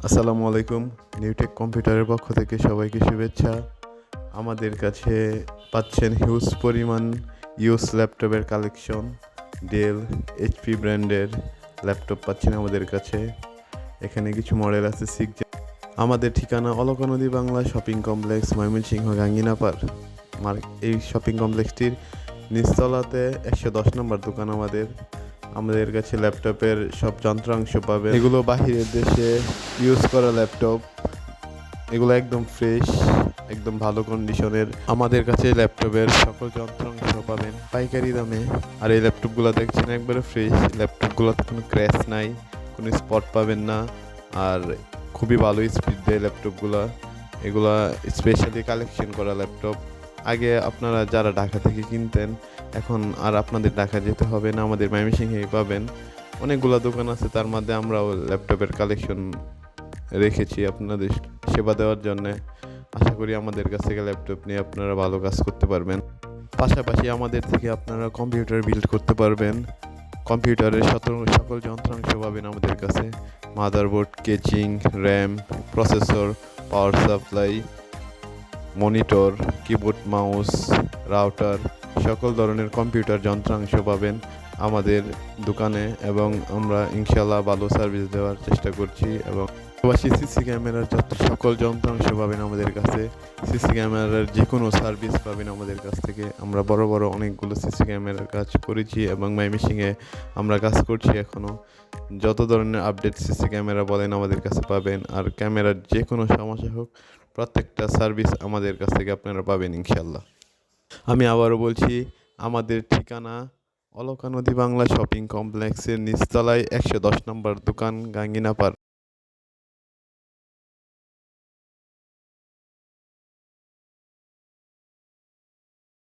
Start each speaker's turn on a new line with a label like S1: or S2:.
S1: আসসালামু আলাইকুম। নিউটেক কম্পিউটারের পক্ষ থেকে সবাইকে শুভেচ্ছা। আমাদের কাছে পাচ্ছেন হিউজ পরিমাণ ইউজ ল্যাপটপের কালেকশন। ডেল, এইচপি ব্র্যান্ডের ল্যাপটপ পাচ্ছেন আমাদের কাছে। এখানে কিছু মডেল আছে আমাদের ঠিকানা অলকা নদী বাংলা শপিং কমপ্লেক্স, ময়মনসিংহ, গাঙ্গিনাপাড়। এই শপিং কমপ্লেক্সটির নিচতলাতে 110 নম্বর দোকান আমাদের। আমাদের কাছে ল্যাপটপের সব যন্ত্রাংশ পাবে। এগুলো বাহিরের দেশে ইউজ করা ল্যাপটপ। এগুলো একদম ফ্রেশ, একদম ভালো কন্ডিশনের। আমাদের কাছে ল্যাপটপের সকল যন্ত্রাংশ পাবেন পাইকারি দামে। আর এই ল্যাপটপগুলো দেখছেন একবারে ফ্রেশ। ল্যাপটপগুলোতে কোনো ক্র্যাশ নাই, কোনো স্পট পাবেন না। আর খুবই ভালো স্পিড দেয় ল্যাপটপগুলো। এগুলা স্পেশালি কালেকশন করা ল্যাপটপ। আগে আপনারা যারা ঢাকা থেকে কিনতেন, এখন আর আপনাদের ঢাকা যেতে হবে না, আমাদের ময়মনসিংহেই পাবেন। অনেকগুলো দোকান আছে, তার মধ্যে আমরাও ল্যাপটপের কালেকশন রেখেছি আপনাদের সেবা দেওয়ার জন্যে। আশা করি আমাদের কাছ থেকে ল্যাপটপ নিয়ে আপনারা ভালো কাজ করতে পারবেন। পাশাপাশি আমাদের থেকে আপনারা কম্পিউটার বিল্ড করতে পারবেন। কম্পিউটারের সকল যন্ত্রাংশ পাবেন আমাদের কাছে। Motherboard, casing, RAM, processor, power supply, monitor, keyboard, mouse, router, সকল ধরনের কম্পিউটার যন্ত্রাংশ পাবেন আমাদের দোকানে। এবং আমরা ইনশাল্লাহ ভালো সার্ভিস দেওয়ার চেষ্টা করছি। এবং পাশাপাশি সিসি ক্যামেরার সকল যন্ত্রাংশ পাবেন আমাদের কাছে। সিসি ক্যামেরার যে কোনো সার্ভিস পাবেন আমাদের কাছ থেকে। আমরা বড় বড় অনেকগুলো সিসি ক্যামেরার কাজ করেছি এবং ময়মনসিংহে আমরা কাজ করছি এখনও। যত ধরনের আপডেট সিসি ক্যামেরা বলেন আমাদের কাছে পাবেন। আর ক্যামেরার যে কোনো সমস্যা হোক, প্রত্যেকটা সার্ভিস আমাদের কাছ থেকে আপনারা পাবেন ইনশাল্লাহ। আমি আবারও বলছি, আমাদের ঠিকানা অলকা নদী বাংলা শপিং কমপ্লেক্সের নিচতলায় 110 নম্বর দোকান, গাঙ্গিনাপাড়।